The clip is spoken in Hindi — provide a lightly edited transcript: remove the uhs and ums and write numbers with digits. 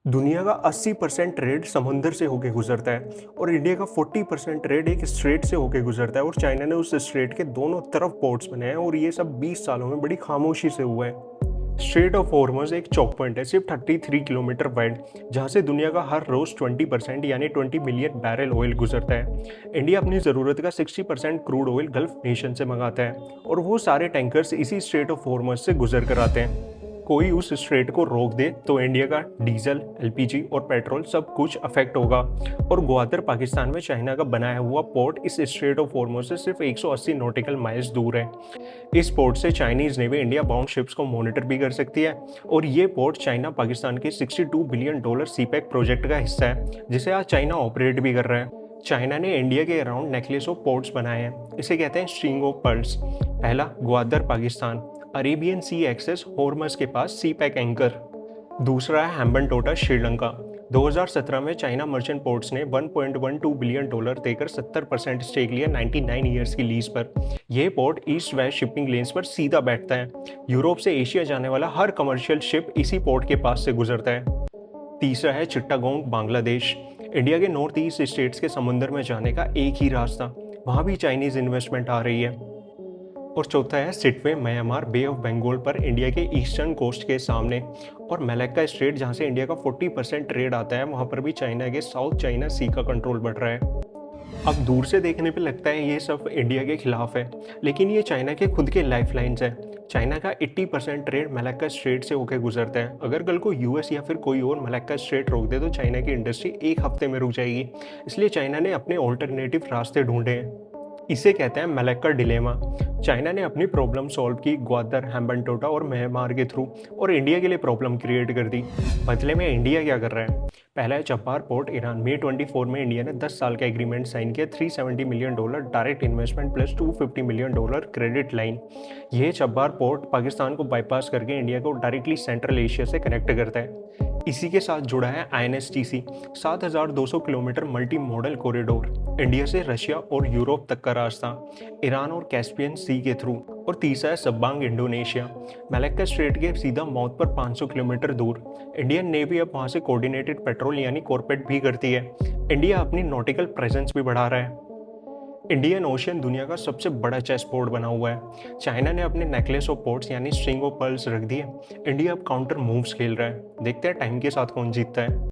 दुनिया का 80% ट्रेड समुंदर से होके गुजरता है और इंडिया का 40% ट्रेड एक स्ट्रेट से होके गुजरता है और चाइना ने उस स्ट्रेट के दोनों तरफ पोर्ट्स बनाए हैं और ये सब 20 सालों में बड़ी खामोशी से हुआ है। स्ट्रेट ऑफ हॉर्मज एक चौक पॉइंट है सिर्फ 33 किलोमीटर वाइड, जहां से दुनिया का हर रोज 20% यानी 20 मिलियन बैरल ऑयल गुजरता है। इंडिया अपनी ज़रूरत का 60% क्रूड ऑयल गल्फ नेशन से मंगाता है और वो सारे टैंकर्स इसी स्ट्रेट ऑफ हॉर्मज से गुजर कर आते हैं। कोई उस स्ट्रेट को रोक दे तो इंडिया का डीजल, एलपीजी और पेट्रोल सब कुछ अफेक्ट होगा। और ग्वादर पाकिस्तान में चाइना का बनाया हुआ पोर्ट इस स्ट्रेट ऑफ हॉर्मज से सिर्फ 180 नॉटिकल माइल्स दूर है। इस पोर्ट से Chinese navy India bound ships को मॉनिटर भी कर सकती है और ये पोर्ट चाइना पाकिस्तान के $62 बिलियन सीपैक प्रोजेक्ट का हिस्सा है, जिसे आज चाइना ऑपरेट भी कर रहा है। चाइना ने इंडिया के अराउंड नेकलेस ऑफ पोर्ट्स बनाए हैं। इसे कहते हैं स्ट्रिंग ऑफ पर्ल्स। पहला ग्वादर पाकिस्तान, अरेबियन सी एक्सेस हॉर्मज के पास सी पैक एंकर। दूसरा है हैम्बनटोटा श्रीलंका। 2017 में चाइना मर्चेंट पोर्ट्स ने $1.12 बिलियन देकर 70% स्टेक लिया 99 ईयर्स की लीज पर। यह port east west shipping lens पर सीधा बैठता है। यूरोप से एशिया जाने वाला हर कमर्शियल शिप इसी पोर्ट के पास से गुजरता है। तीसरा है चिट्टागोंग बांग्लादेश। इंडिया के नॉर्थ ईस्ट स्टेट्स के समुंदर में जाने का एक ही रास्ता, वहाँ भी चाइनीज इन्वेस्टमेंट आ रही है। और चौथा है Sittwe Myanmar Bay of Bengal पर इंडिया के ईस्टर्न कोस्ट के सामने। और मलक्का स्ट्रेट, जहाँ से इंडिया का 40% ट्रेड आता है, वहाँ पर भी चाइना के साउथ चाइना सी का कंट्रोल बढ़ रहा है। अब दूर से देखने पे लगता है ये सब इंडिया के खिलाफ है, लेकिन ये चाइना के खुद के लाइफलाइंस है। चाइना का 80% ट्रेड मलक्का स्ट्रेट से होकर गुजरता है। अगर कल को यूएस या फिर कोई और मलक्का स्ट्रेट रोक दे तो चाइना की इंडस्ट्री एक हफ्ते में रुक जाएगी। इसलिए चाइना ने अपने ऑल्टरनेटिव रास्ते ढूंढे हैं। इसे कहते हैं मलक्का डिलेमा। चाइना ने अपनी प्रॉब्लम सॉल्व की ग्वादर, हैम्बनटोटा और म्यांमार के थ्रू, और इंडिया के लिए प्रॉब्लम क्रिएट कर दी। बदले में इंडिया क्या कर रहा है? पहला है चब्बार पोर्ट ईरान। मई 24 में इंडिया ने 10 साल का एग्रीमेंट साइन किया, $370 million direct investment plus $250 million credit line. यह चब्बार पोर्ट पाकिस्तान को बाईपास करके इंडिया को डायरेक्टली सेंट्रल एशिया से कनेक्ट करता है। इसी के साथ जुड़ा है INSTC, 7,200 kilometre multi modal corridor, India से रशिया और यूरोप तक का रास्ता, ईरान और कैस्पियन सी के थ्रू। और तीसरा है सब्बांग इंडोनेशिया, मलक्का स्ट्रेट के सीधा माउथ पर 500 किलोमीटर दूर। इंडियन नेवी अब वहाँ से कोऑर्डिनेटेड पेट्रोल यानी कॉर्पेट भी करती है। इंडिया अपनी नॉटिकल प्रेजेंस भी बढ़ा रहा है। इंडियन ओशियन दुनिया का सबसे बड़ा चेस बोर्ड बना हुआ है। चाइना ने अपने नेकलेस ऑफ पोर्ट्स यानी स्ट्रिंग ऑफ पर्ल्स रख दिए। इंडिया अब काउंटर मूव्स खेल रहा है। देखते हैं टाइम के साथ कौन जीतता है।